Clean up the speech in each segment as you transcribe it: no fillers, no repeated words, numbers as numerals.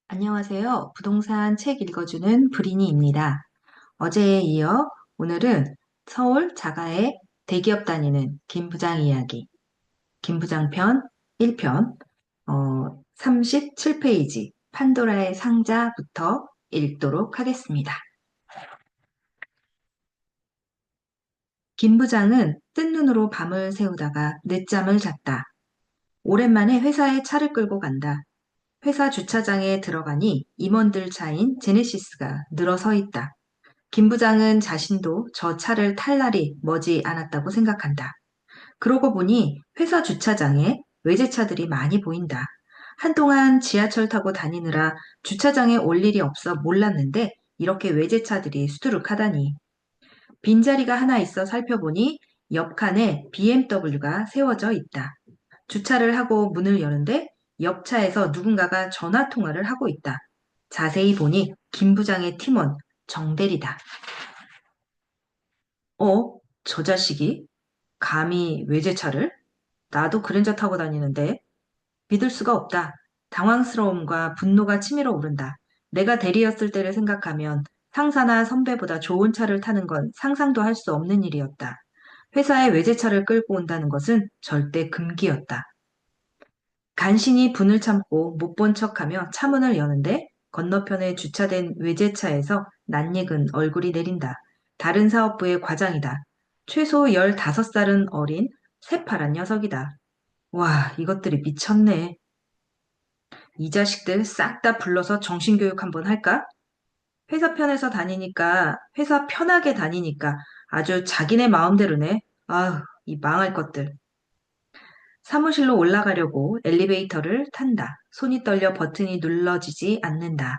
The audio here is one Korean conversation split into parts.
안녕하세요. 부동산 책 읽어주는 브리니입니다. 어제에 이어 오늘은 서울 자가의 대기업 다니는 김 부장 이야기, 김 부장 편 1편, 37페이지 판도라의 상자부터 읽도록 하겠습니다. 김 부장은 뜬 눈으로 밤을 새우다가 늦잠을 잤다. 오랜만에 회사에 차를 끌고 간다. 회사 주차장에 들어가니 임원들 차인 제네시스가 늘어서 있다. 김 부장은 자신도 저 차를 탈 날이 머지 않았다고 생각한다. 그러고 보니 회사 주차장에 외제차들이 많이 보인다. 한동안 지하철 타고 다니느라 주차장에 올 일이 없어 몰랐는데 이렇게 외제차들이 수두룩하다니. 빈자리가 하나 있어 살펴보니 옆 칸에 BMW가 세워져 있다. 주차를 하고 문을 여는데 옆 차에서 누군가가 전화 통화를 하고 있다. 자세히 보니 김 부장의 팀원 정대리다. 저 자식이? 감히 외제차를? 나도 그랜저 타고 다니는데. 믿을 수가 없다. 당황스러움과 분노가 치밀어 오른다. 내가 대리였을 때를 생각하면 상사나 선배보다 좋은 차를 타는 건 상상도 할 수 없는 일이었다. 회사에 외제차를 끌고 온다는 것은 절대 금기였다. 간신히 분을 참고 못 본 척하며 차문을 여는데 건너편에 주차된 외제차에서 낯익은 얼굴이 내린다. 다른 사업부의 과장이다. 최소 15살은 어린 새파란 녀석이다. 와, 이것들이 미쳤네. 이 자식들 싹 다 불러서 정신교육 한번 할까? 회사 편하게 다니니까 아주 자기네 마음대로네. 아휴, 이 망할 것들. 사무실로 올라가려고 엘리베이터를 탄다. 손이 떨려 버튼이 눌러지지 않는다.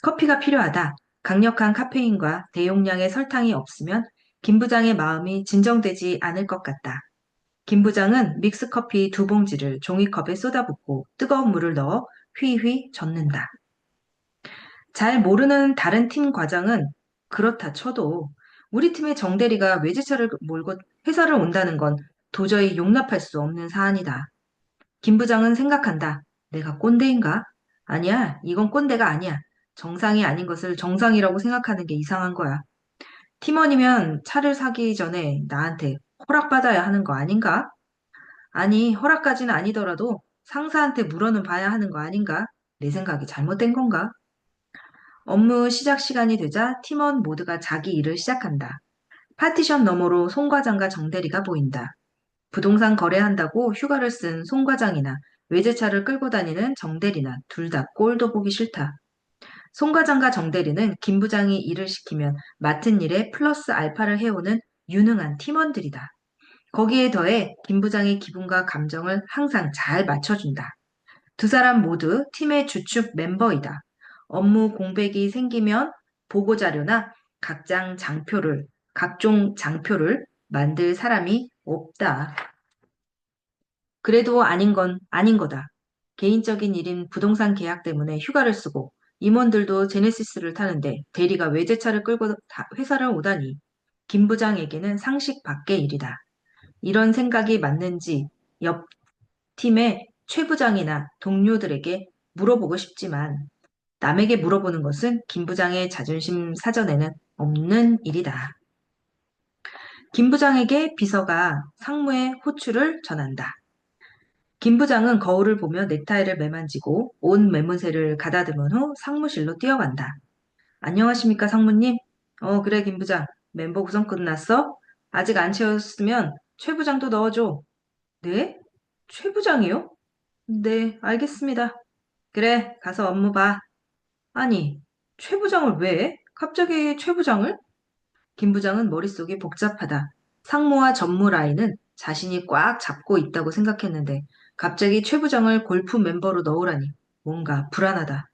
커피가 필요하다. 강력한 카페인과 대용량의 설탕이 없으면 김 부장의 마음이 진정되지 않을 것 같다. 김 부장은 믹스커피 2봉지를 종이컵에 쏟아붓고 뜨거운 물을 넣어 휘휘 젓는다. 잘 모르는 다른 팀 과장은 그렇다 쳐도 우리 팀의 정대리가 외제차를 몰고 회사를 온다는 건 도저히 용납할 수 없는 사안이다. 김 부장은 생각한다. 내가 꼰대인가? 아니야, 이건 꼰대가 아니야. 정상이 아닌 것을 정상이라고 생각하는 게 이상한 거야. 팀원이면 차를 사기 전에 나한테 허락받아야 하는 거 아닌가? 아니, 허락까지는 아니더라도 상사한테 물어는 봐야 하는 거 아닌가? 내 생각이 잘못된 건가? 업무 시작 시간이 되자 팀원 모두가 자기 일을 시작한다. 파티션 너머로 송 과장과 정대리가 보인다. 부동산 거래한다고 휴가를 쓴 송 과장이나 외제차를 끌고 다니는 정대리나 둘 다 꼴도 보기 싫다. 송 과장과 정대리는 김 부장이 일을 시키면 맡은 일에 플러스 알파를 해오는 유능한 팀원들이다. 거기에 더해 김 부장의 기분과 감정을 항상 잘 맞춰준다. 두 사람 모두 팀의 주축 멤버이다. 업무 공백이 생기면 보고자료나 각종 장표를 만들 사람이 없다. 그래도 아닌 건 아닌 거다. 개인적인 일인 부동산 계약 때문에 휴가를 쓰고 임원들도 제네시스를 타는데 대리가 외제차를 끌고 회사를 오다니 김 부장에게는 상식 밖의 일이다. 이런 생각이 맞는지 옆 팀의 최 부장이나 동료들에게 물어보고 싶지만 남에게 물어보는 것은 김 부장의 자존심 사전에는 없는 일이다. 김 부장에게 비서가 상무의 호출을 전한다. 김 부장은 거울을 보며 넥타이를 매만지고 온 매무새를 가다듬은 후 상무실로 뛰어간다. 안녕하십니까, 상무님? 그래, 김 부장. 멤버 구성 끝났어? 아직 안 채웠으면 최 부장도 넣어줘. 네? 최 부장이요? 네, 알겠습니다. 그래, 가서 업무 봐. 아니, 최 부장을 왜? 갑자기 최 부장을? 김 부장은 머릿속이 복잡하다. 상무와 전무 라인은 자신이 꽉 잡고 있다고 생각했는데 갑자기 최 부장을 골프 멤버로 넣으라니 뭔가 불안하다.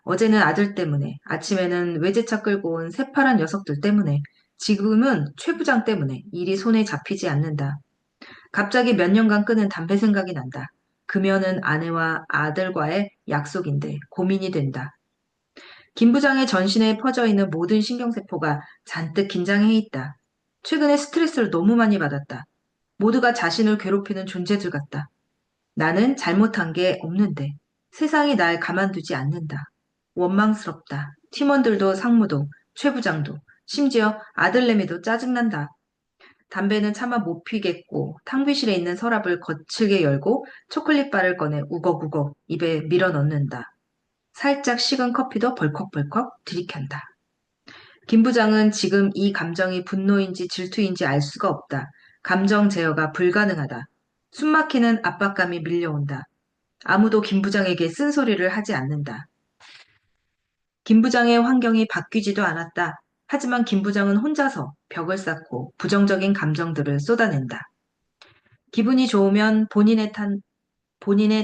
어제는 아들 때문에, 아침에는 외제차 끌고 온 새파란 녀석들 때문에, 지금은 최 부장 때문에 일이 손에 잡히지 않는다. 갑자기 몇 년간 끊은 담배 생각이 난다. 금연은 아내와 아들과의 약속인데 고민이 된다. 김 부장의 전신에 퍼져 있는 모든 신경세포가 잔뜩 긴장해 있다. 최근에 스트레스를 너무 많이 받았다. 모두가 자신을 괴롭히는 존재들 같다. 나는 잘못한 게 없는데 세상이 날 가만두지 않는다. 원망스럽다. 팀원들도 상무도 최 부장도 심지어 아들내미도 짜증난다. 담배는 차마 못 피겠고 탕비실에 있는 서랍을 거칠게 열고 초콜릿바를 꺼내 우걱우걱 입에 밀어 넣는다. 살짝 식은 커피도 벌컥벌컥 들이켠다. 김 부장은 지금 이 감정이 분노인지 질투인지 알 수가 없다. 감정 제어가 불가능하다. 숨막히는 압박감이 밀려온다. 아무도 김 부장에게 쓴소리를 하지 않는다. 김 부장의 환경이 바뀌지도 않았다. 하지만 김 부장은 혼자서 벽을 쌓고 부정적인 감정들을 쏟아낸다. 기분이 좋으면 본인의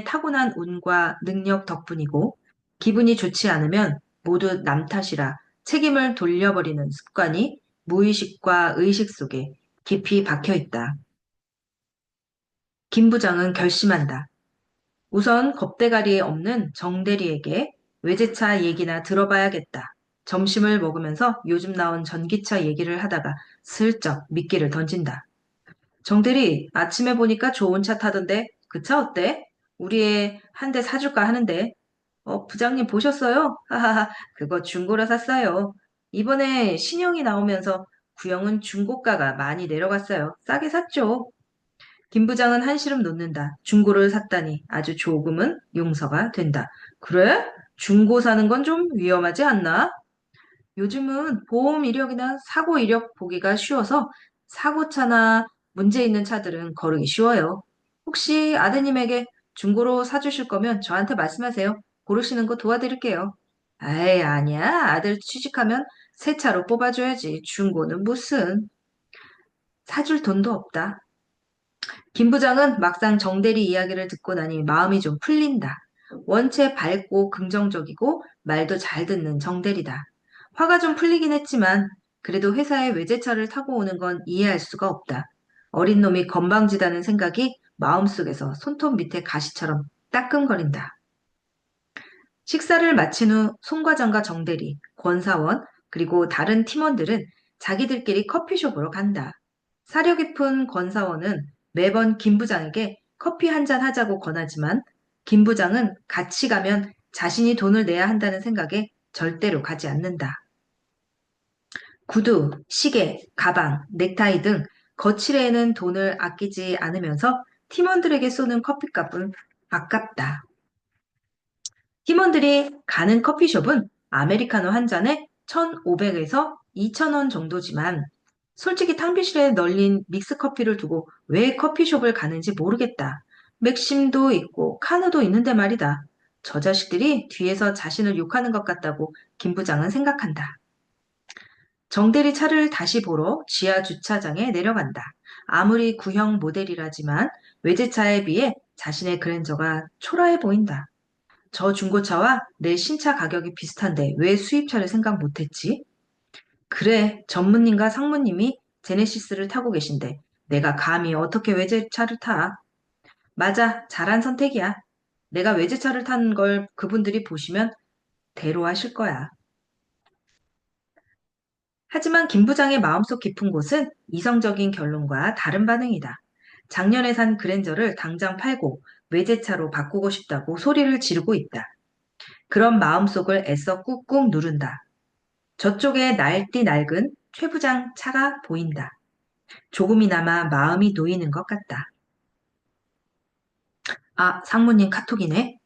타고난 운과 능력 덕분이고, 기분이 좋지 않으면 모두 남 탓이라 책임을 돌려버리는 습관이 무의식과 의식 속에 깊이 박혀 있다. 김 부장은 결심한다. 우선 겁대가리에 없는 정 대리에게 외제차 얘기나 들어봐야겠다. 점심을 먹으면서 요즘 나온 전기차 얘기를 하다가 슬쩍 미끼를 던진다. 정 대리, 아침에 보니까 좋은 차 타던데 그 차 어때? 우리 애 한 대 사줄까 하는데. 부장님 보셨어요? 하하하, 그거 중고로 샀어요. 이번에 신형이 나오면서 구형은 중고가가 많이 내려갔어요. 싸게 샀죠. 김 부장은 한시름 놓는다. 중고를 샀다니 아주 조금은 용서가 된다. 그래? 중고 사는 건 좀 위험하지 않나? 요즘은 보험 이력이나 사고 이력 보기가 쉬워서 사고차나 문제 있는 차들은 거르기 쉬워요. 혹시 아드님에게 중고로 사주실 거면 저한테 말씀하세요. 고르시는 거 도와드릴게요. 에이, 아니야. 아들 취직하면 새 차로 뽑아줘야지. 중고는 무슨. 사줄 돈도 없다. 김 부장은 막상 정대리 이야기를 듣고 나니 마음이 좀 풀린다. 원체 밝고 긍정적이고 말도 잘 듣는 정대리다. 화가 좀 풀리긴 했지만 그래도 회사에 외제차를 타고 오는 건 이해할 수가 없다. 어린 놈이 건방지다는 생각이 마음속에서 손톱 밑에 가시처럼 따끔거린다. 식사를 마친 후 송 과장과 정대리, 권사원, 그리고 다른 팀원들은 자기들끼리 커피숍으로 간다. 사려 깊은 권사원은 매번 김 부장에게 커피 한 잔 하자고 권하지만 김 부장은 같이 가면 자신이 돈을 내야 한다는 생각에 절대로 가지 않는다. 구두, 시계, 가방, 넥타이 등 거치대에는 돈을 아끼지 않으면서 팀원들에게 쏘는 커피값은 아깝다. 팀원들이 가는 커피숍은 아메리카노 한 잔에 1,500에서 2,000원 정도지만 솔직히 탕비실에 널린 믹스커피를 두고 왜 커피숍을 가는지 모르겠다. 맥심도 있고 카누도 있는데 말이다. 저 자식들이 뒤에서 자신을 욕하는 것 같다고 김 부장은 생각한다. 정대리 차를 다시 보러 지하 주차장에 내려간다. 아무리 구형 모델이라지만 외제차에 비해 자신의 그랜저가 초라해 보인다. 저 중고차와 내 신차 가격이 비슷한데 왜 수입차를 생각 못했지? 그래, 전무님과 상무님이 제네시스를 타고 계신데 내가 감히 어떻게 외제차를 타? 맞아, 잘한 선택이야. 내가 외제차를 타는 걸 그분들이 보시면 대로하실 거야. 하지만 김 부장의 마음속 깊은 곳은 이성적인 결론과 다른 반응이다. 작년에 산 그랜저를 당장 팔고 외제차로 바꾸고 싶다고 소리를 지르고 있다. 그런 마음속을 애써 꾹꾹 누른다. 저쪽에 날띠 낡은 최 부장 차가 보인다. 조금이나마 마음이 놓이는 것 같다. 아, 상무님 카톡이네.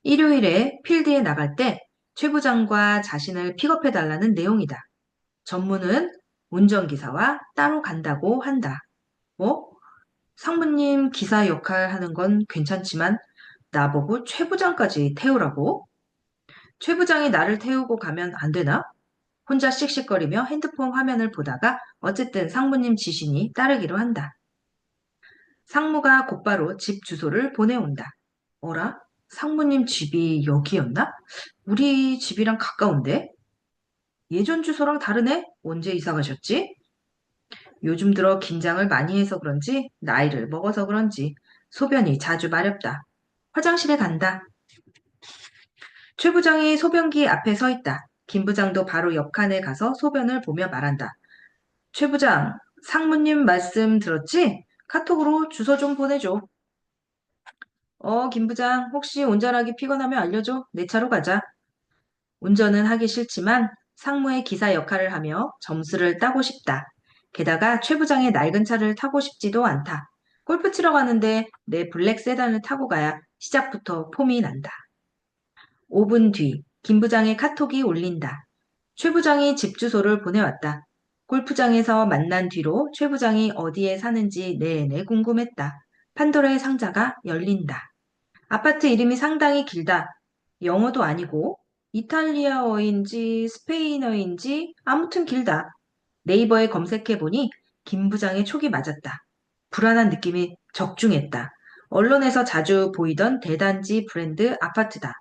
일요일에 필드에 나갈 때 최 부장과 자신을 픽업해달라는 내용이다. 전무는 운전기사와 따로 간다고 한다. 뭐? 상무님 기사 역할 하는 건 괜찮지만 나보고 최 부장까지 태우라고? 최 부장이 나를 태우고 가면 안 되나? 혼자 씩씩거리며 핸드폰 화면을 보다가 어쨌든 상무님 지시니 따르기로 한다. 상무가 곧바로 집 주소를 보내온다. 어라? 상무님 집이 여기였나? 우리 집이랑 가까운데? 예전 주소랑 다르네? 언제 이사 가셨지? 요즘 들어 긴장을 많이 해서 그런지, 나이를 먹어서 그런지, 소변이 자주 마렵다. 화장실에 간다. 최 부장이 소변기 앞에 서 있다. 김 부장도 바로 옆 칸에 가서 소변을 보며 말한다. 최 부장, 상무님 말씀 들었지? 카톡으로 주소 좀 보내줘. 김 부장, 혹시 운전하기 피곤하면 알려줘. 내 차로 가자. 운전은 하기 싫지만 상무의 기사 역할을 하며 점수를 따고 싶다. 게다가 최 부장의 낡은 차를 타고 싶지도 않다. 골프 치러 가는데 내 블랙 세단을 타고 가야 시작부터 폼이 난다. 5분 뒤, 김 부장의 카톡이 울린다. 최 부장이 집 주소를 보내왔다. 골프장에서 만난 뒤로 최 부장이 어디에 사는지 내내 궁금했다. 판도라의 상자가 열린다. 아파트 이름이 상당히 길다. 영어도 아니고 이탈리아어인지 스페인어인지 아무튼 길다. 네이버에 검색해보니 김 부장의 촉이 맞았다. 불안한 느낌이 적중했다. 언론에서 자주 보이던 대단지 브랜드 아파트다.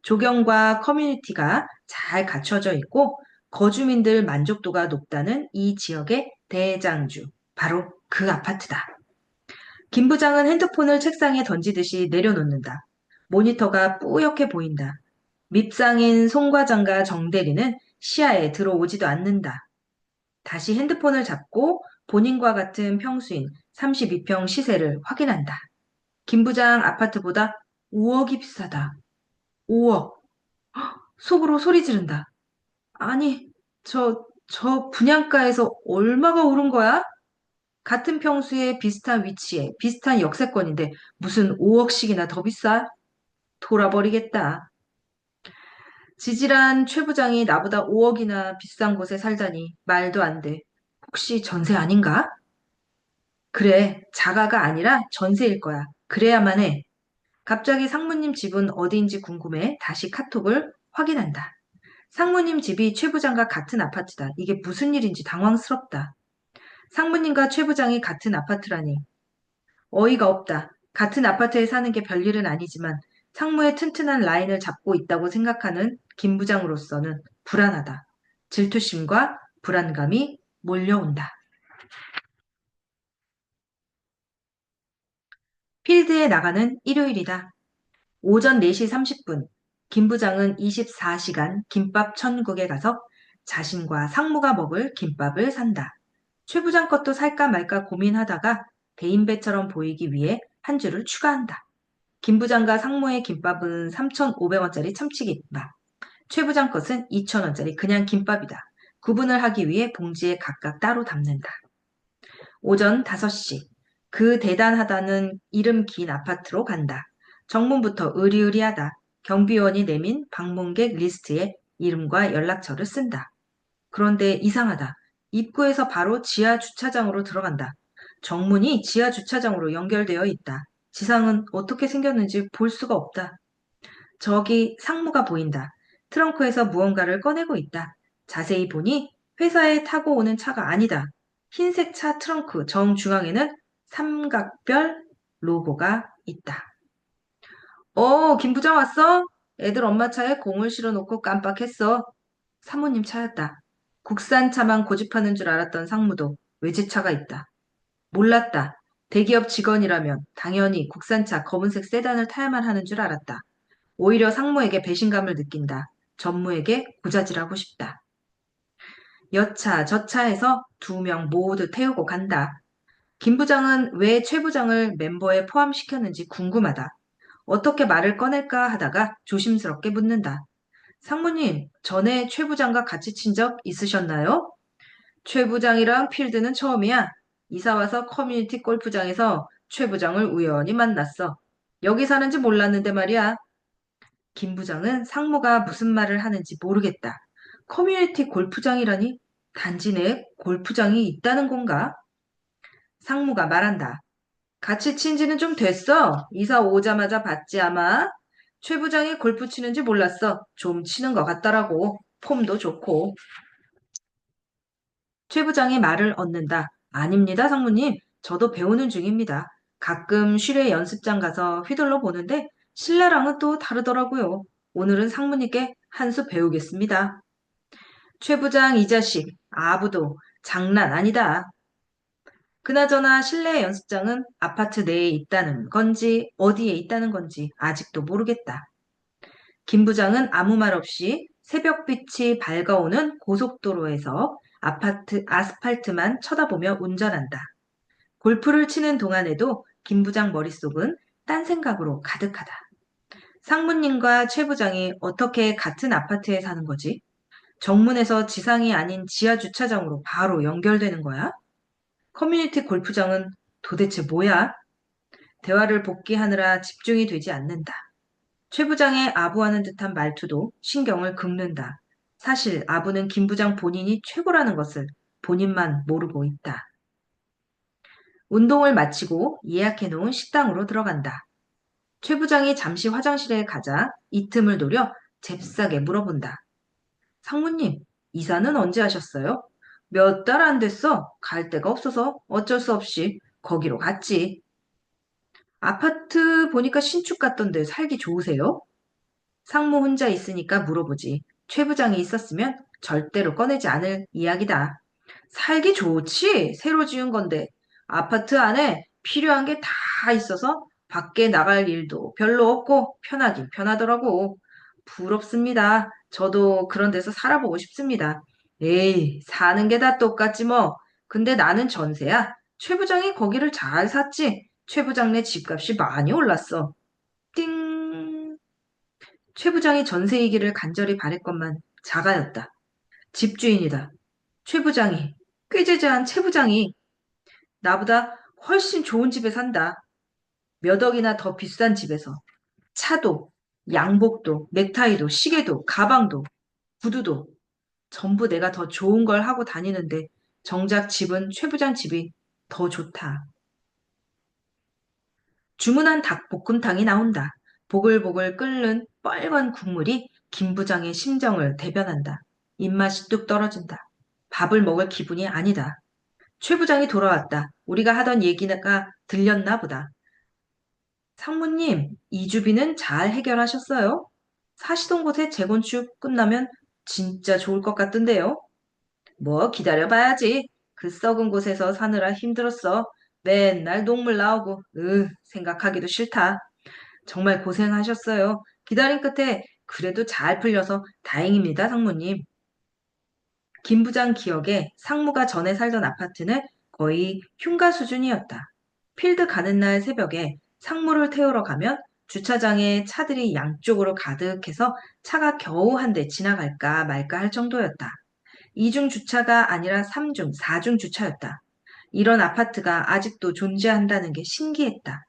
조경과 커뮤니티가 잘 갖춰져 있고 거주민들 만족도가 높다는 이 지역의 대장주. 바로 그 아파트다. 김 부장은 핸드폰을 책상에 던지듯이 내려놓는다. 모니터가 뿌옇게 보인다. 밉상인 송 과장과 정 대리는 시야에 들어오지도 않는다. 다시 핸드폰을 잡고 본인과 같은 평수인 32평 시세를 확인한다. 김 부장 아파트보다 5억이 비싸다. 5억. 속으로 소리 지른다. 아니, 저 분양가에서 얼마가 오른 거야? 같은 평수에 비슷한 위치에 비슷한 역세권인데 무슨 5억씩이나 더 비싸? 돌아버리겠다. 지질한 최 부장이 나보다 5억이나 비싼 곳에 살다니 말도 안 돼. 혹시 전세 아닌가? 그래, 자가가 아니라 전세일 거야. 그래야만 해. 갑자기 상무님 집은 어디인지 궁금해 다시 카톡을 확인한다. 상무님 집이 최 부장과 같은 아파트다. 이게 무슨 일인지 당황스럽다. 상무님과 최 부장이 같은 아파트라니. 어이가 없다. 같은 아파트에 사는 게 별일은 아니지만 상무의 튼튼한 라인을 잡고 있다고 생각하는 김 부장으로서는 불안하다. 질투심과 불안감이 몰려온다. 필드에 나가는 일요일이다. 오전 4시 30분. 김 부장은 24시간 김밥 천국에 가서 자신과 상무가 먹을 김밥을 산다. 최 부장 것도 살까 말까 고민하다가 대인배처럼 보이기 위해 한 줄을 추가한다. 김 부장과 상무의 김밥은 3,500원짜리 참치김밥. 최 부장 것은 2,000원짜리 그냥 김밥이다. 구분을 하기 위해 봉지에 각각 따로 담는다. 오전 5시. 그 대단하다는 이름 긴 아파트로 간다. 정문부터 으리으리하다. 경비원이 내민 방문객 리스트에 이름과 연락처를 쓴다. 그런데 이상하다. 입구에서 바로 지하 주차장으로 들어간다. 정문이 지하 주차장으로 연결되어 있다. 지상은 어떻게 생겼는지 볼 수가 없다. 저기 상무가 보인다. 트렁크에서 무언가를 꺼내고 있다. 자세히 보니 회사에 타고 오는 차가 아니다. 흰색 차 트렁크 정중앙에는 삼각별 로고가 있다. 김 부장 왔어? 애들 엄마 차에 공을 실어놓고 깜빡했어. 사모님 차였다. 국산차만 고집하는 줄 알았던 상무도 외제차가 있다. 몰랐다. 대기업 직원이라면 당연히 국산차 검은색 세단을 타야만 하는 줄 알았다. 오히려 상무에게 배신감을 느낀다. 전무에게 고자질하고 싶다. 여차 저차해서 2명 모두 태우고 간다. 김 부장은 왜 최 부장을 멤버에 포함시켰는지 궁금하다. 어떻게 말을 꺼낼까 하다가 조심스럽게 묻는다. 상무님, 전에 최 부장과 같이 친 적 있으셨나요? 최 부장이랑 필드는 처음이야. 이사 와서 커뮤니티 골프장에서 최 부장을 우연히 만났어. 여기 사는지 몰랐는데 말이야. 김 부장은 상무가 무슨 말을 하는지 모르겠다. 커뮤니티 골프장이라니? 단지 내 골프장이 있다는 건가? 상무가 말한다. 같이 친 지는 좀 됐어. 이사 오자마자 봤지 아마. 최 부장이 골프 치는지 몰랐어. 좀 치는 것 같더라고. 폼도 좋고. 최 부장이 말을 얻는다. 아닙니다, 상무님. 저도 배우는 중입니다. 가끔 실외 연습장 가서 휘둘러 보는데 실내랑은 또 다르더라고요. 오늘은 상무님께 한 수 배우겠습니다. 최 부장 이 자식, 아부도 장난 아니다. 그나저나 실내 연습장은 아파트 내에 있다는 건지 어디에 있다는 건지 아직도 모르겠다. 김 부장은 아무 말 없이 새벽빛이 밝아오는 고속도로에서 아파트 아스팔트만 쳐다보며 운전한다. 골프를 치는 동안에도 김 부장 머릿속은 딴 생각으로 가득하다. 상무님과 최 부장이 어떻게 같은 아파트에 사는 거지? 정문에서 지상이 아닌 지하 주차장으로 바로 연결되는 거야? 커뮤니티 골프장은 도대체 뭐야? 대화를 복귀하느라 집중이 되지 않는다. 최 부장의 아부하는 듯한 말투도 신경을 긁는다. 사실 아부는 김 부장 본인이 최고라는 것을 본인만 모르고 있다. 운동을 마치고 예약해놓은 식당으로 들어간다. 최 부장이 잠시 화장실에 가자 이 틈을 노려 잽싸게 물어본다. 상무님, 이사는 언제 하셨어요? 몇 달 안 됐어. 갈 데가 없어서 어쩔 수 없이 거기로 갔지. 아파트 보니까 신축 같던데 살기 좋으세요? 상무 혼자 있으니까 물어보지. 최 부장이 있었으면 절대로 꺼내지 않을 이야기다. 살기 좋지? 새로 지은 건데. 아파트 안에 필요한 게 다 있어서 밖에 나갈 일도 별로 없고 편하긴 편하더라고. 부럽습니다. 저도 그런 데서 살아보고 싶습니다. 에이, 사는 게 다 똑같지 뭐. 근데 나는 전세야. 최 부장이 거기를 잘 샀지. 최 부장네 집값이 많이 올랐어. 띵. 최 부장이 전세이기를 간절히 바랬건만 자가였다. 집주인이다. 최 부장이, 꾀죄죄한 최 부장이 나보다 훨씬 좋은 집에 산다. 몇 억이나 더 비싼 집에서. 차도, 양복도, 넥타이도, 시계도, 가방도, 구두도 전부 내가 더 좋은 걸 하고 다니는데 정작 집은 최 부장 집이 더 좋다. 주문한 닭볶음탕이 나온다. 보글보글 끓는 빨간 국물이 김 부장의 심정을 대변한다. 입맛이 뚝 떨어진다. 밥을 먹을 기분이 아니다. 최 부장이 돌아왔다. 우리가 하던 얘기가 들렸나 보다. 상무님, 이주비는 잘 해결하셨어요? 사시던 곳에 재건축 끝나면 진짜 좋을 것 같던데요. 뭐 기다려봐야지. 그 썩은 곳에서 사느라 힘들었어. 맨날 녹물 나오고, 생각하기도 싫다. 정말 고생하셨어요. 기다린 끝에 그래도 잘 풀려서 다행입니다, 상무님. 김 부장 기억에 상무가 전에 살던 아파트는 거의 흉가 수준이었다. 필드 가는 날 새벽에 상무를 태우러 가면 주차장에 차들이 양쪽으로 가득해서 차가 겨우 한 대 지나갈까 말까 할 정도였다. 2중 주차가 아니라 3중, 4중 주차였다. 이런 아파트가 아직도 존재한다는 게 신기했다.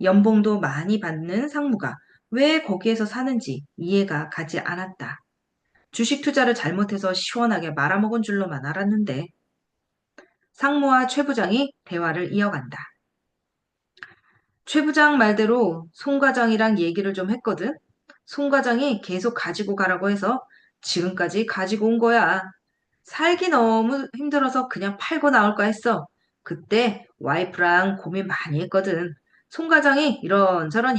연봉도 많이 받는 상무가 왜 거기에서 사는지 이해가 가지 않았다. 주식 투자를 잘못해서 시원하게 말아먹은 줄로만 알았는데 상무와 최 부장이 대화를 이어간다. 최 부장 말대로 송 과장이랑 얘기를 좀 했거든. 송 과장이 계속 가지고 가라고 해서 지금까지 가지고 온 거야. 살기 너무 힘들어서 그냥 팔고 나올까 했어. 그때 와이프랑 고민 많이 했거든. 송 과장이 이런저런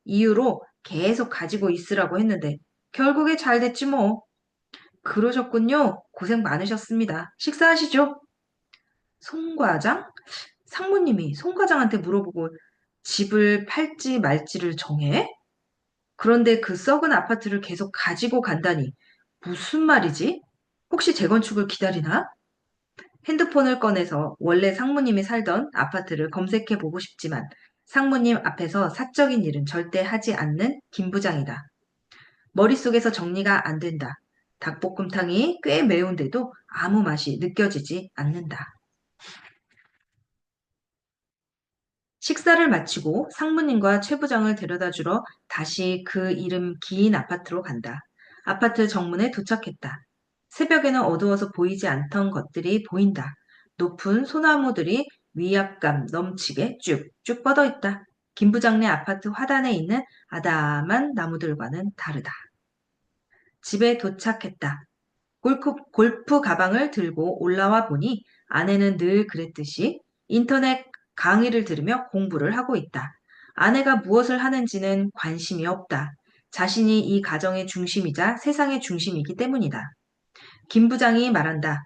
이유로 계속 가지고 있으라고 했는데 결국에 잘 됐지 뭐. 그러셨군요. 고생 많으셨습니다. 식사하시죠. 송 과장? 상무님이 송 과장한테 물어보고 집을 팔지 말지를 정해? 그런데 그 썩은 아파트를 계속 가지고 간다니 무슨 말이지? 혹시 재건축을 기다리나? 핸드폰을 꺼내서 원래 상무님이 살던 아파트를 검색해 보고 싶지만 상무님 앞에서 사적인 일은 절대 하지 않는 김 부장이다. 머릿속에서 정리가 안 된다. 닭볶음탕이 꽤 매운데도 아무 맛이 느껴지지 않는다. 식사를 마치고 상무님과 최 부장을 데려다 주러 다시 그 이름 긴 아파트로 간다. 아파트 정문에 도착했다. 새벽에는 어두워서 보이지 않던 것들이 보인다. 높은 소나무들이 위압감 넘치게 쭉쭉 뻗어 있다. 김 부장네 아파트 화단에 있는 아담한 나무들과는 다르다. 집에 도착했다. 골프 가방을 들고 올라와 보니 아내는 늘 그랬듯이 인터넷 강의를 들으며 공부를 하고 있다. 아내가 무엇을 하는지는 관심이 없다. 자신이 이 가정의 중심이자 세상의 중심이기 때문이다. 김 부장이 말한다.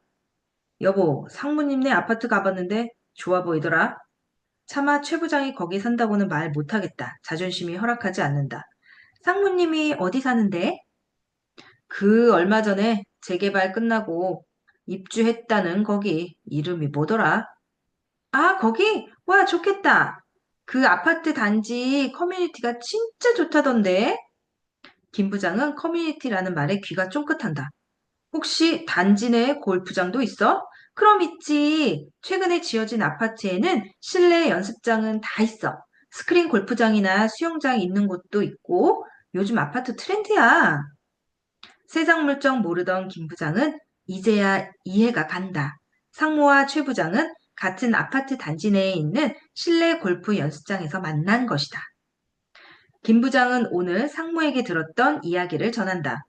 여보, 상무님네 아파트 가봤는데 좋아 보이더라. 차마 최 부장이 거기 산다고는 말 못하겠다. 자존심이 허락하지 않는다. 상무님이 어디 사는데? 그 얼마 전에 재개발 끝나고 입주했다는 거기 이름이 뭐더라? 아, 거기? 와, 좋겠다. 그 아파트 단지 커뮤니티가 진짜 좋다던데? 김 부장은 커뮤니티라는 말에 귀가 쫑긋한다. 혹시 단지 내에 골프장도 있어? 그럼 있지. 최근에 지어진 아파트에는 실내 연습장은 다 있어. 스크린 골프장이나 수영장 있는 곳도 있고 요즘 아파트 트렌드야. 세상 물정 모르던 김 부장은 이제야 이해가 간다. 상무와 최 부장은 같은 아파트 단지 내에 있는 실내 골프 연습장에서 만난 것이다. 김 부장은 오늘 상무에게 들었던 이야기를 전한다.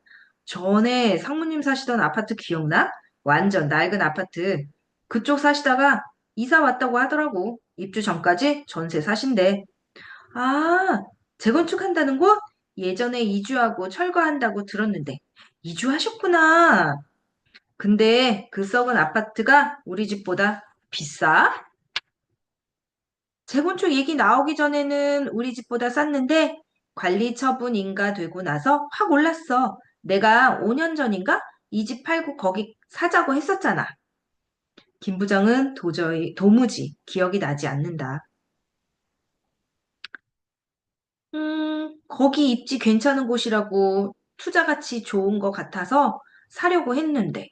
전에 상무님 사시던 아파트 기억나? 완전 낡은 아파트. 그쪽 사시다가 이사 왔다고 하더라고. 입주 전까지 전세 사신대. 아, 재건축한다는 곳? 예전에 이주하고 철거한다고 들었는데. 이주하셨구나. 근데 그 썩은 아파트가 우리 집보다 비싸? 재건축 얘기 나오기 전에는 우리 집보다 쌌는데 관리 처분 인가되고 나서 확 올랐어. 내가 5년 전인가 이 집 팔고 거기 사자고 했었잖아. 김 부장은 도무지 기억이 나지 않는다. 거기 입지 괜찮은 곳이라고 투자 가치 좋은 것 같아서 사려고 했는데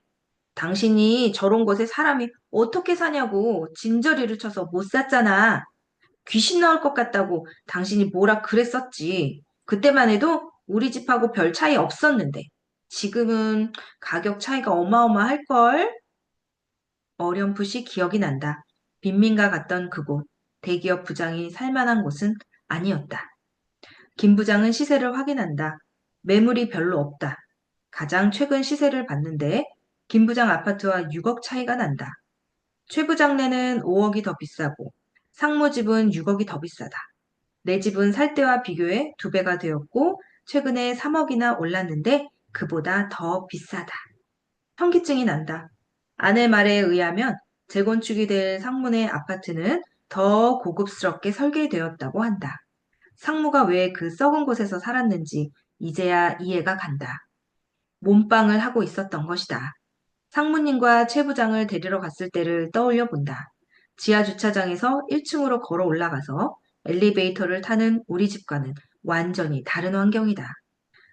당신이 저런 곳에 사람이 어떻게 사냐고 진저리를 쳐서 못 샀잖아. 귀신 나올 것 같다고 당신이 뭐라 그랬었지. 그때만 해도 우리 집하고 별 차이 없었는데. 지금은 가격 차이가 어마어마할걸? 어렴풋이 기억이 난다. 빈민가 갔던 그곳, 대기업 부장이 살만한 곳은 아니었다. 김 부장은 시세를 확인한다. 매물이 별로 없다. 가장 최근 시세를 봤는데 김 부장 아파트와 6억 차이가 난다. 최 부장네는 5억이 더 비싸고 상무 집은 6억이 더 비싸다. 내 집은 살 때와 비교해 2배가 되었고 최근에 3억이나 올랐는데 그보다 더 비싸다. 현기증이 난다. 아내 말에 의하면 재건축이 될 상무네 아파트는 더 고급스럽게 설계되었다고 한다. 상무가 왜 그 썩은 곳에서 살았는지 이제야 이해가 간다. 몸빵을 하고 있었던 것이다. 상무님과 최 부장을 데리러 갔을 때를 떠올려 본다. 지하 주차장에서 1층으로 걸어 올라가서 엘리베이터를 타는 우리 집과는 완전히 다른 환경이다.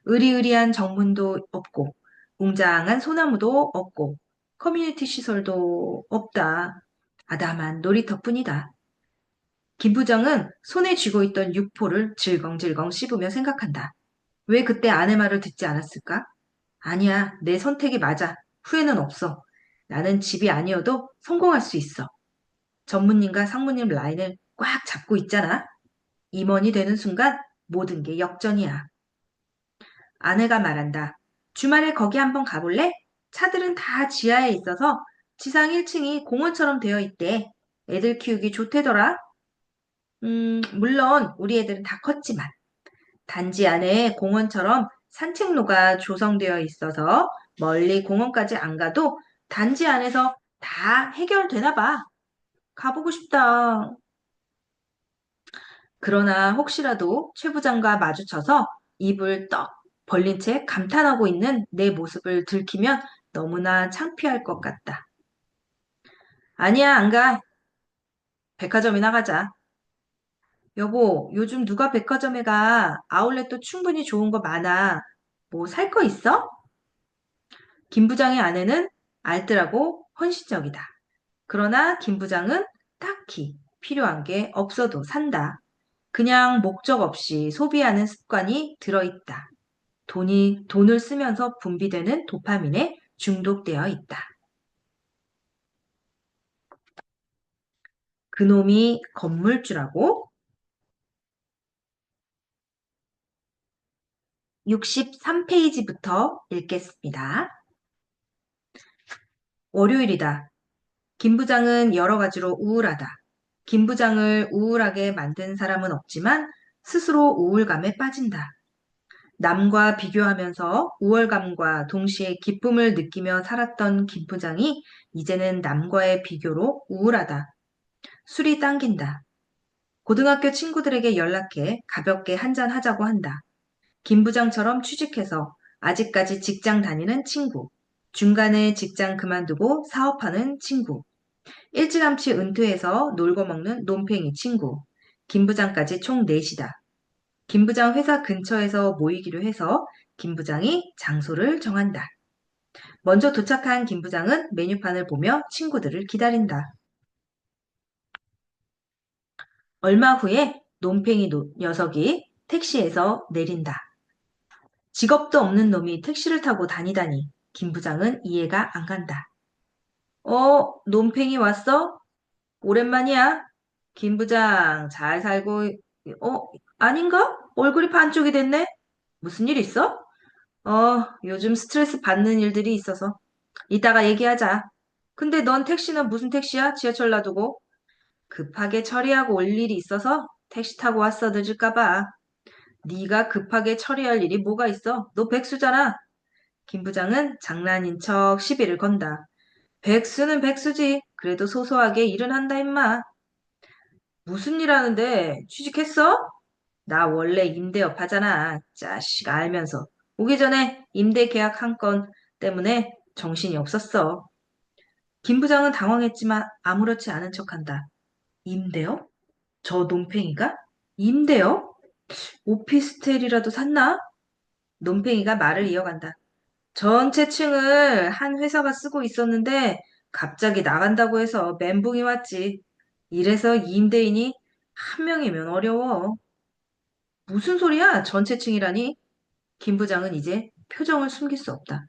으리으리한 정문도 없고, 웅장한 소나무도 없고, 커뮤니티 시설도 없다. 아담한 놀이터뿐이다. 김 부장은 손에 쥐고 있던 육포를 질겅질겅 씹으며 생각한다. 왜 그때 아내 말을 듣지 않았을까? 아니야, 내 선택이 맞아. 후회는 없어. 나는 집이 아니어도 성공할 수 있어. 전무님과 상무님 라인을 꽉 잡고 있잖아. 임원이 되는 순간 모든 게 역전이야. 아내가 말한다. 주말에 거기 한번 가볼래? 차들은 다 지하에 있어서 지상 1층이 공원처럼 되어 있대. 애들 키우기 좋대더라. 물론 우리 애들은 다 컸지만. 단지 안에 공원처럼 산책로가 조성되어 있어서 멀리 공원까지 안 가도 단지 안에서 다 해결되나 봐. 가보고 싶다. 그러나 혹시라도 최 부장과 마주쳐서 입을 떡 벌린 채 감탄하고 있는 내 모습을 들키면 너무나 창피할 것 같다. 아니야, 안 가. 백화점이나 가자. 여보, 요즘 누가 백화점에 가? 아울렛도 충분히 좋은 거 많아. 뭐 살 거 있어? 김 부장의 아내는 알뜰하고 헌신적이다. 그러나 김 부장은 딱히 필요한 게 없어도 산다. 그냥 목적 없이 소비하는 습관이 들어있다. 돈을 쓰면서 분비되는 도파민에 중독되어 있다. 그놈이 건물주라고? 63페이지부터 읽겠습니다. 월요일이다. 김 부장은 여러 가지로 우울하다. 김 부장을 우울하게 만든 사람은 없지만 스스로 우울감에 빠진다. 남과 비교하면서 우월감과 동시에 기쁨을 느끼며 살았던 김 부장이 이제는 남과의 비교로 우울하다. 술이 당긴다. 고등학교 친구들에게 연락해 가볍게 한잔 하자고 한다. 김 부장처럼 취직해서 아직까지 직장 다니는 친구, 중간에 직장 그만두고 사업하는 친구, 일찌감치 은퇴해서 놀고 먹는 논팽이 친구, 김 부장까지 총 넷이다. 김 부장 회사 근처에서 모이기로 해서 김 부장이 장소를 정한다. 먼저 도착한 김 부장은 메뉴판을 보며 친구들을 기다린다. 얼마 후에 논팽이 녀석이 택시에서 내린다. 직업도 없는 놈이 택시를 타고 다니다니 김 부장은 이해가 안 간다. 논팽이 왔어? 오랜만이야. 김 부장 잘 살고, 어, 아닌가? 얼굴이 반쪽이 됐네? 무슨 일 있어? 요즘 스트레스 받는 일들이 있어서. 이따가 얘기하자. 근데 넌 택시는 무슨 택시야? 지하철 놔두고. 급하게 처리하고 올 일이 있어서 택시 타고 왔어. 늦을까 봐. 네가 급하게 처리할 일이 뭐가 있어? 너 백수잖아. 김 부장은 장난인 척 시비를 건다. 백수는 백수지. 그래도 소소하게 일은 한다 임마. 무슨 일 하는데? 취직했어? 나 원래 임대업 하잖아. 자식 알면서. 오기 전에 임대 계약 한 건 때문에 정신이 없었어. 김 부장은 당황했지만 아무렇지 않은 척한다. 임대업? 저 논팽이가? 임대업? 오피스텔이라도 샀나? 논팽이가 말을 이어간다. 전체 층을 한 회사가 쓰고 있었는데 갑자기 나간다고 해서 멘붕이 왔지. 이래서 임대인이 한 명이면 어려워. 무슨 소리야? 전체 층이라니? 김 부장은 이제 표정을 숨길 수 없다.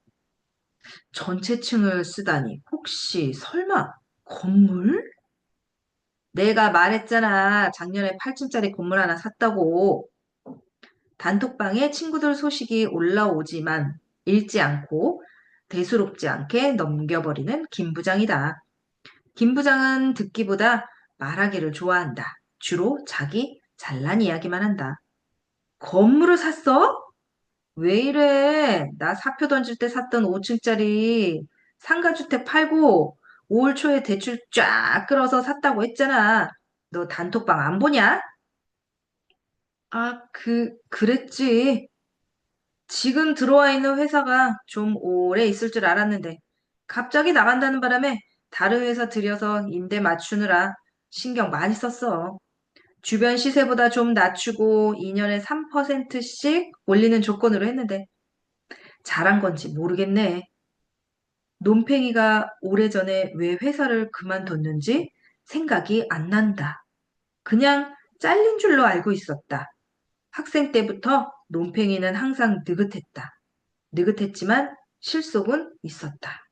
전체 층을 쓰다니. 혹시 설마 건물? 내가 말했잖아. 작년에 8층짜리 건물 하나 샀다고. 단톡방에 친구들 소식이 올라오지만 읽지 않고 대수롭지 않게 넘겨버리는 김 부장이다. 김 부장은 듣기보다 말하기를 좋아한다. 주로 자기 잘난 이야기만 한다. 건물을 샀어? 왜 이래? 나 사표 던질 때 샀던 5층짜리 상가주택 팔고 5월 초에 대출 쫙 끌어서 샀다고 했잖아. 너 단톡방 안 보냐? 그랬지. 지금 들어와 있는 회사가 좀 오래 있을 줄 알았는데 갑자기 나간다는 바람에 다른 회사 들여서 임대 맞추느라 신경 많이 썼어. 주변 시세보다 좀 낮추고 2년에 3%씩 올리는 조건으로 했는데 잘한 건지 모르겠네. 논팽이가 오래전에 왜 회사를 그만뒀는지 생각이 안 난다. 그냥 잘린 줄로 알고 있었다. 학생 때부터 논팽이는 항상 느긋했다. 느긋했지만 실속은 있었다.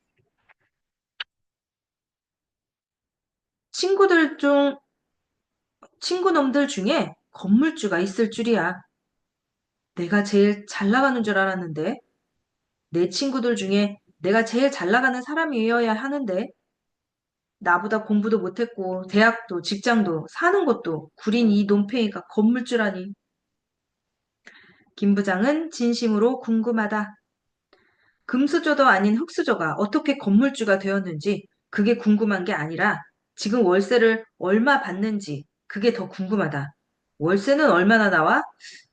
친구들 중, 친구놈들 중에 건물주가 있을 줄이야. 내가 제일 잘 나가는 줄 알았는데, 내 친구들 중에 내가 제일 잘 나가는 사람이어야 하는데, 나보다 공부도 못했고, 대학도, 직장도, 사는 것도 구린 이 논팽이가 건물주라니. 김 부장은 진심으로 궁금하다. 금수저도 아닌 흙수저가 어떻게 건물주가 되었는지 그게 궁금한 게 아니라 지금 월세를 얼마 받는지 그게 더 궁금하다. 월세는 얼마나 나와?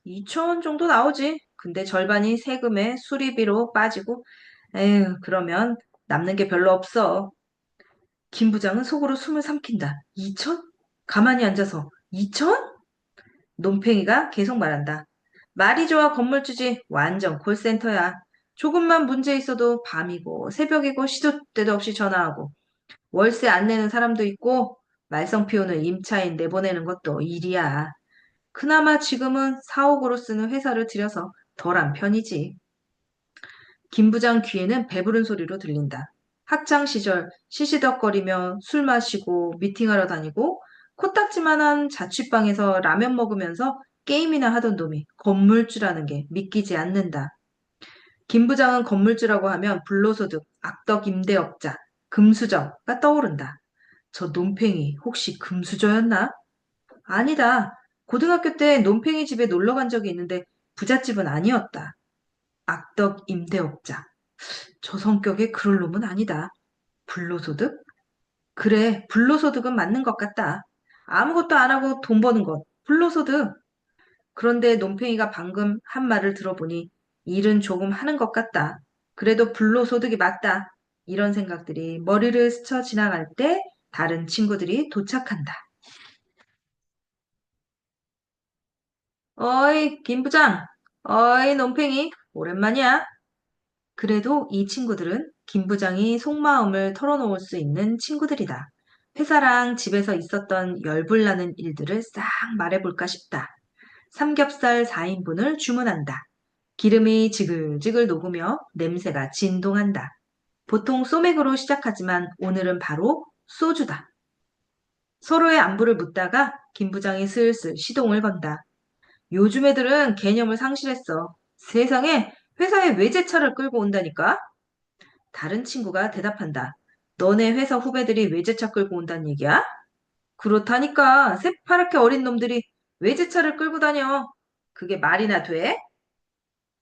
2천 정도 나오지. 근데 절반이 세금에 수리비로 빠지고 에휴 그러면 남는 게 별로 없어. 김 부장은 속으로 숨을 삼킨다. 2천? 가만히 앉아서 2천? 논팽이가 계속 말한다. 말이 좋아 건물주지 완전 콜센터야. 조금만 문제 있어도 밤이고 새벽이고 시도 때도 없이 전화하고 월세 안 내는 사람도 있고 말썽 피우는 임차인 내보내는 것도 일이야. 그나마 지금은 사옥으로 쓰는 회사를 들여서 덜한 편이지. 김 부장 귀에는 배부른 소리로 들린다. 학창 시절 시시덕거리며 술 마시고 미팅하러 다니고 코딱지만한 자취방에서 라면 먹으면서 게임이나 하던 놈이 건물주라는 게 믿기지 않는다. 김 부장은 건물주라고 하면 불로소득, 악덕 임대업자, 금수저가 떠오른다. 저 논팽이 혹시 금수저였나? 아니다. 고등학교 때 논팽이 집에 놀러 간 적이 있는데 부잣집은 아니었다. 악덕 임대업자. 저 성격에 그럴 놈은 아니다. 불로소득? 그래, 불로소득은 맞는 것 같다. 아무것도 안 하고 돈 버는 것. 불로소득. 그런데 논팽이가 방금 한 말을 들어보니 일은 조금 하는 것 같다. 그래도 불로소득이 맞다. 이런 생각들이 머리를 스쳐 지나갈 때 다른 친구들이 도착한다. 어이, 김 부장. 어이, 논팽이. 오랜만이야. 그래도 이 친구들은 김 부장이 속마음을 털어놓을 수 있는 친구들이다. 회사랑 집에서 있었던 열불나는 일들을 싹 말해볼까 싶다. 삼겹살 4인분을 주문한다. 기름이 지글지글 녹으며 냄새가 진동한다. 보통 소맥으로 시작하지만 오늘은 바로 소주다. 서로의 안부를 묻다가 김 부장이 슬슬 시동을 건다. 요즘 애들은 개념을 상실했어. 세상에 회사에 외제차를 끌고 온다니까? 다른 친구가 대답한다. 너네 회사 후배들이 외제차 끌고 온다는 얘기야? 그렇다니까 새파랗게 어린 놈들이 외제차를 끌고 다녀. 그게 말이나 돼?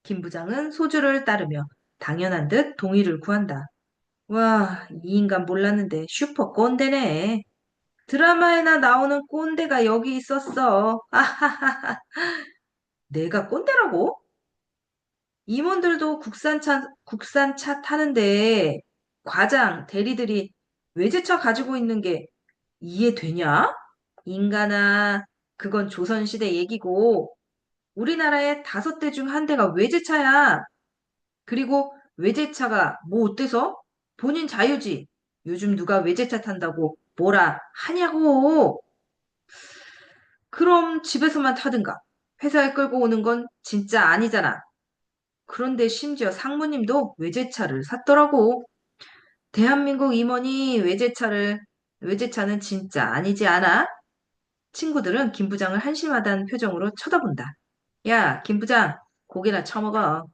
김 부장은 소주를 따르며 당연한 듯 동의를 구한다. 와, 이 인간 몰랐는데 슈퍼 꼰대네. 드라마에나 나오는 꼰대가 여기 있었어. 아, 내가 꼰대라고? 임원들도 국산차 타는데 과장, 대리들이 외제차 가지고 있는 게 이해되냐? 인간아, 그건 조선시대 얘기고 우리나라의 5대 중 한 대가 외제차야. 그리고 외제차가 뭐 어때서? 본인 자유지. 요즘 누가 외제차 탄다고 뭐라 하냐고. 그럼 집에서만 타든가. 회사에 끌고 오는 건 진짜 아니잖아. 그런데 심지어 상무님도 외제차를 샀더라고. 대한민국 임원이 외제차는 진짜 아니지 않아? 친구들은 김 부장을 한심하다는 표정으로 쳐다본다. 야, 김 부장, 고기나 처먹어.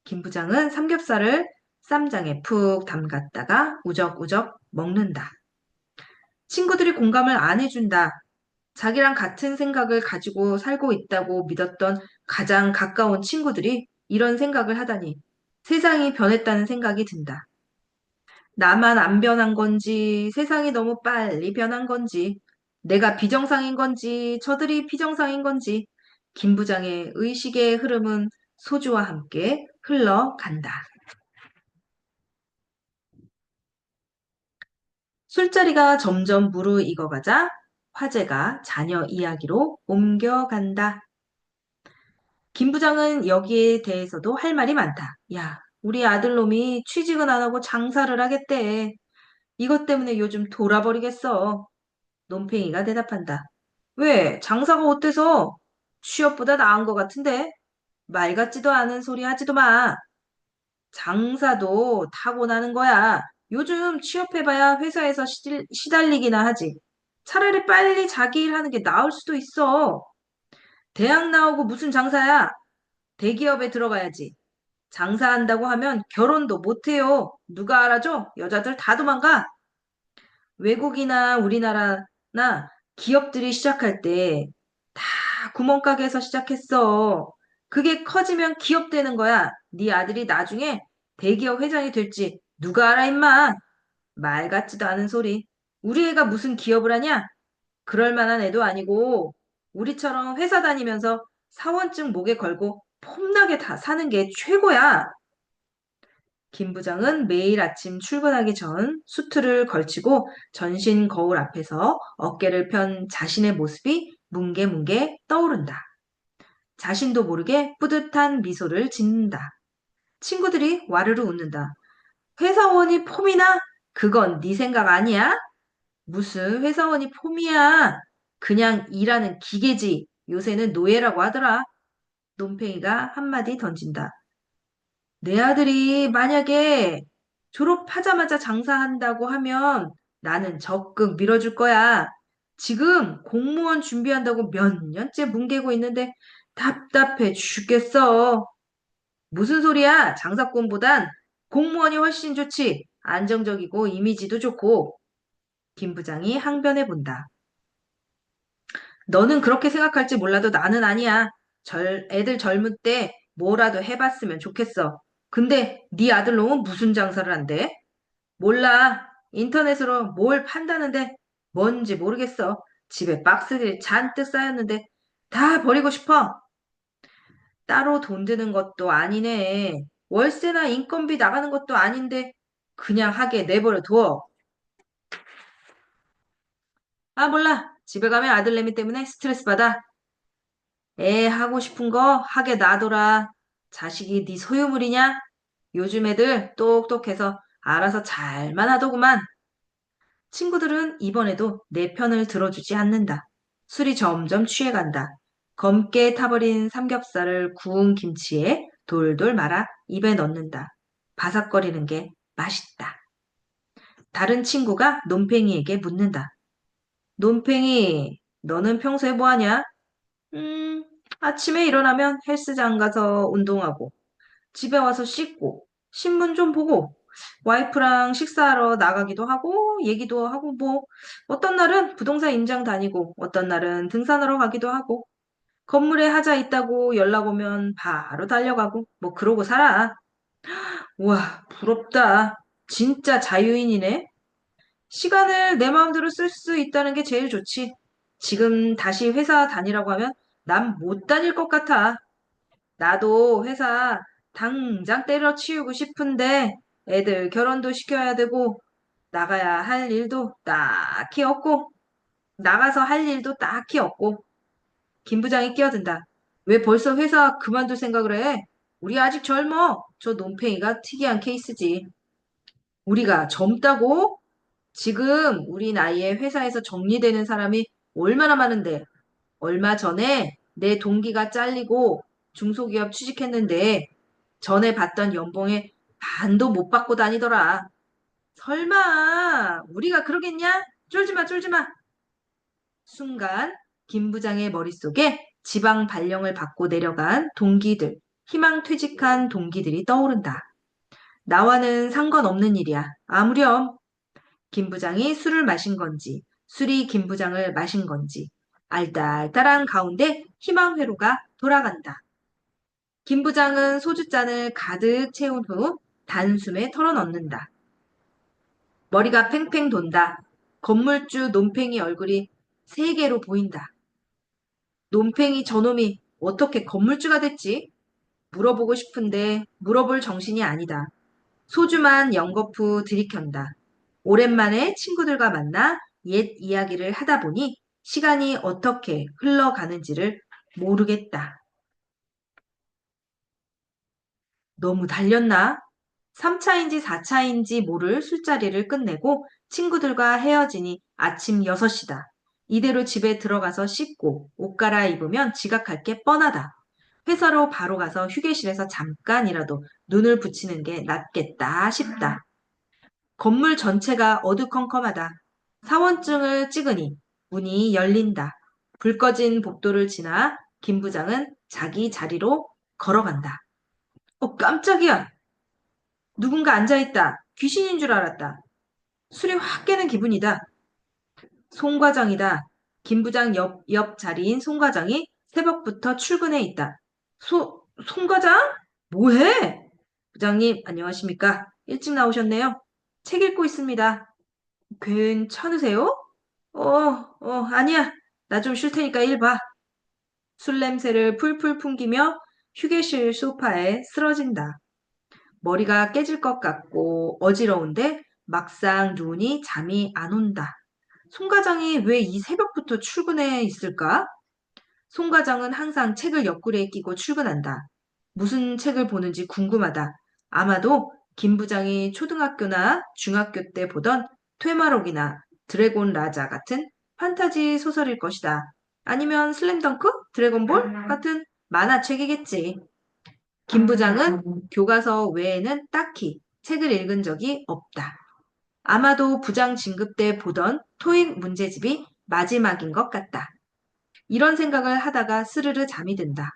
김 부장은 삼겹살을 쌈장에 푹 담갔다가 우적우적 먹는다. 친구들이 공감을 안 해준다. 자기랑 같은 생각을 가지고 살고 있다고 믿었던 가장 가까운 친구들이 이런 생각을 하다니 세상이 변했다는 생각이 든다. 나만 안 변한 건지, 세상이 너무 빨리 변한 건지, 내가 비정상인 건지, 저들이 비정상인 건지, 김 부장의 의식의 흐름은 소주와 함께 흘러간다. 술자리가 점점 무르익어가자 화제가 자녀 이야기로 옮겨간다. 김 부장은 여기에 대해서도 할 말이 많다. 야, 우리 아들놈이 취직은 안 하고 장사를 하겠대. 이것 때문에 요즘 돌아버리겠어. 논팽이가 대답한다. 왜? 장사가 어때서? 취업보다 나은 것 같은데? 말 같지도 않은 소리 하지도 마. 장사도 타고나는 거야. 요즘 취업해봐야 회사에서 시달리기나 하지. 차라리 빨리 자기 일 하는 게 나을 수도 있어. 대학 나오고 무슨 장사야? 대기업에 들어가야지. 장사한다고 하면 결혼도 못해요. 누가 알아줘? 여자들 다 도망가. 외국이나 우리나라나 기업들이 시작할 때 다 구멍가게에서 시작했어. 그게 커지면 기업 되는 거야. 네 아들이 나중에 대기업 회장이 될지 누가 알아 임마. 말 같지도 않은 소리. 우리 애가 무슨 기업을 하냐? 그럴 만한 애도 아니고 우리처럼 회사 다니면서 사원증 목에 걸고 폼나게 다 사는 게 최고야. 김 부장은 매일 아침 출근하기 전 수트를 걸치고 전신 거울 앞에서 어깨를 편 자신의 모습이 뭉게뭉게 떠오른다. 자신도 모르게 뿌듯한 미소를 짓는다. 친구들이 와르르 웃는다. 회사원이 폼이나? 그건 네 생각 아니야? 무슨 회사원이 폼이야? 그냥 일하는 기계지. 요새는 노예라고 하더라. 논팽이가 한마디 던진다. 내 아들이 만약에 졸업하자마자 장사한다고 하면 나는 적극 밀어줄 거야. 지금 공무원 준비한다고 몇 년째 뭉개고 있는데 답답해 죽겠어. 무슨 소리야? 장사꾼보단 공무원이 훨씬 좋지. 안정적이고 이미지도 좋고. 김 부장이 항변해 본다. 너는 그렇게 생각할지 몰라도 나는 아니야. 애들 젊을 때 뭐라도 해봤으면 좋겠어. 근데 네 아들놈은 무슨 장사를 한대? 몰라. 인터넷으로 뭘 판다는데 뭔지 모르겠어. 집에 박스들이 잔뜩 쌓였는데 다 버리고 싶어. 따로 돈 드는 것도 아니네. 월세나 인건비 나가는 것도 아닌데 그냥 하게 내버려 둬. 아, 몰라. 집에 가면 아들내미 때문에 스트레스 받아. 애 하고 싶은 거 하게 놔둬라. 자식이 네 소유물이냐? 요즘 애들 똑똑해서 알아서 잘만 하더구만. 친구들은 이번에도 내 편을 들어주지 않는다. 술이 점점 취해간다. 검게 타버린 삼겹살을 구운 김치에 돌돌 말아 입에 넣는다. 바삭거리는 게 맛있다. 다른 친구가 논팽이에게 묻는다. 논팽이, 너는 평소에 뭐 하냐? 음, 아침에 일어나면 헬스장 가서 운동하고, 집에 와서 씻고, 신문 좀 보고, 와이프랑 식사하러 나가기도 하고, 얘기도 하고, 뭐, 어떤 날은 부동산 임장 다니고, 어떤 날은 등산하러 가기도 하고, 건물에 하자 있다고 연락 오면 바로 달려가고, 뭐, 그러고 살아. 우와, 부럽다. 진짜 자유인이네. 시간을 내 마음대로 쓸 수 있다는 게 제일 좋지. 지금 다시 회사 다니라고 하면 난 못 다닐 것 같아. 나도 회사 당장 때려치우고 싶은데 애들 결혼도 시켜야 되고 나가야 할 일도 딱히 없고 나가서 할 일도 딱히 없고 김 부장이 끼어든다. 왜 벌써 회사 그만둘 생각을 해? 우리 아직 젊어. 저 논팽이가 특이한 케이스지. 우리가 젊다고? 지금 우리 나이에 회사에서 정리되는 사람이 얼마나 많은데 얼마 전에 내 동기가 잘리고 중소기업 취직했는데 전에 받던 연봉의 반도 못 받고 다니더라. 설마 우리가 그러겠냐? 쫄지 마, 쫄지 마. 순간 김 부장의 머릿속에 지방 발령을 받고 내려간 동기들, 희망퇴직한 동기들이 떠오른다. 나와는 상관없는 일이야. 아무렴. 김 부장이 술을 마신 건지, 술이 김 부장을 마신 건지, 알딸딸한 가운데 희망회로가 돌아간다. 김 부장은 소주잔을 가득 채운 후 단숨에 털어넣는다. 머리가 팽팽 돈다. 건물주 논팽이 얼굴이 세 개로 보인다. 논팽이 저놈이 어떻게 건물주가 됐지? 물어보고 싶은데 물어볼 정신이 아니다. 소주만 연거푸 들이켠다. 오랜만에 친구들과 만나 옛 이야기를 하다 보니 시간이 어떻게 흘러가는지를 모르겠다. 너무 달렸나? 3차인지 4차인지 모를 술자리를 끝내고 친구들과 헤어지니 아침 6시다. 이대로 집에 들어가서 씻고 옷 갈아입으면 지각할 게 뻔하다. 회사로 바로 가서 휴게실에서 잠깐이라도 눈을 붙이는 게 낫겠다 싶다. 건물 전체가 어두컴컴하다. 사원증을 찍으니 문이 열린다. 불 꺼진 복도를 지나 김 부장은 자기 자리로 걸어간다. 깜짝이야. 누군가 앉아있다. 귀신인 줄 알았다. 술이 확 깨는 기분이다. 송 과장이다. 김 부장 옆 자리인 송 과장이 새벽부터 출근해 있다. 송 과장? 뭐해? 부장님, 안녕하십니까? 일찍 나오셨네요. 책 읽고 있습니다. 괜찮으세요? 아니야. 나 좀 쉴 테니까 일 봐. 술 냄새를 풀풀 풍기며 휴게실 소파에 쓰러진다. 머리가 깨질 것 같고 어지러운데 막상 눈이 잠이 안 온다. 송 과장이 왜 이 새벽부터 출근해 있을까? 송 과장은 항상 책을 옆구리에 끼고 출근한다. 무슨 책을 보는지 궁금하다. 아마도 김 부장이 초등학교나 중학교 때 보던 퇴마록이나 드래곤 라자 같은 판타지 소설일 것이다. 아니면 슬램덩크, 드래곤볼 같은 만화책이겠지. 김 부장은 교과서 외에는 딱히 책을 읽은 적이 없다. 아마도 부장 진급 때 보던 토익 문제집이 마지막인 것 같다. 이런 생각을 하다가 스르르 잠이 든다.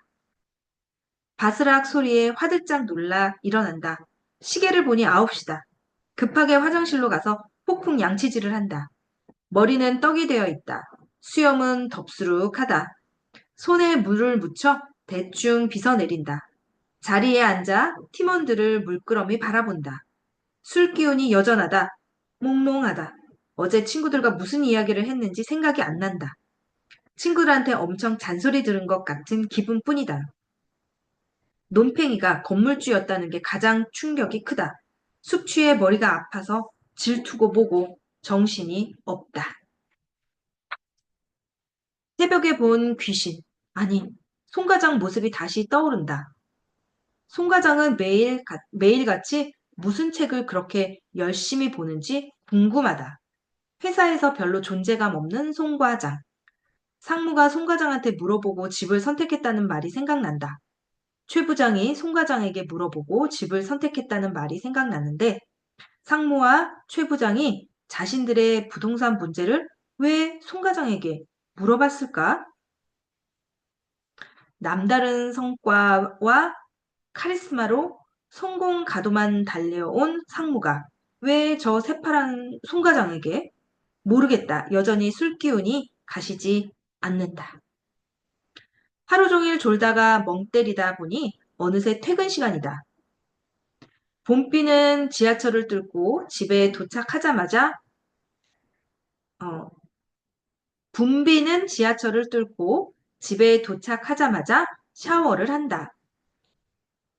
바스락 소리에 화들짝 놀라 일어난다. 시계를 보니 9시다. 급하게 화장실로 가서 폭풍 양치질을 한다. 머리는 떡이 되어 있다. 수염은 덥수룩하다. 손에 물을 묻혀 대충 빗어내린다. 자리에 앉아 팀원들을 물끄러미 바라본다. 술 기운이 여전하다. 몽롱하다. 어제 친구들과 무슨 이야기를 했는지 생각이 안 난다. 친구들한테 엄청 잔소리 들은 것 같은 기분뿐이다. 논팽이가 건물주였다는 게 가장 충격이 크다. 숙취에 머리가 아파서 질투고 보고 정신이 없다. 새벽에 본 귀신, 아니, 송과장 모습이 다시 떠오른다. 송과장은 매일같이 무슨 책을 그렇게 열심히 보는지 궁금하다. 회사에서 별로 존재감 없는 송과장. 상무가 송과장한테 물어보고 집을 선택했다는 말이 생각난다. 최 부장이 송과장에게 물어보고 집을 선택했다는 말이 생각나는데 상무와 최 부장이 자신들의 부동산 문제를 왜 송과장에게 물어봤을까? 남다른 성과와 카리스마로 성공 가도만 달려온 상무가 왜 저 새파란 송과장에게 모르겠다. 여전히 술 기운이 가시지 않는다. 하루 종일 졸다가 멍 때리다 보니 어느새 퇴근 시간이다. 봄비는 지하철을 뚫고 집에 도착하자마자 어, 붐비는 지하철을 뚫고 집에 도착하자마자 샤워를 한다.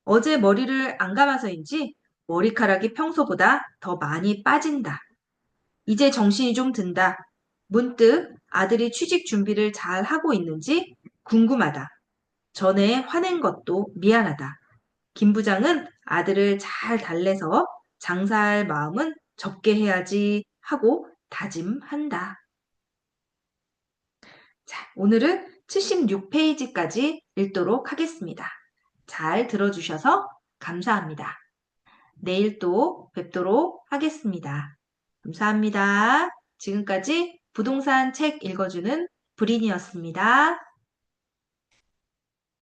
어제 머리를 안 감아서인지 머리카락이 평소보다 더 많이 빠진다. 이제 정신이 좀 든다. 문득 아들이 취직 준비를 잘 하고 있는지 궁금하다. 전에 화낸 것도 미안하다. 김 부장은 아들을 잘 달래서 장사할 마음은 접게 해야지 하고 다짐한다. 자, 오늘은 76페이지까지 읽도록 하겠습니다. 잘 들어주셔서 감사합니다. 내일 또 뵙도록 하겠습니다. 감사합니다. 지금까지 부동산 책 읽어주는 브린이었습니다.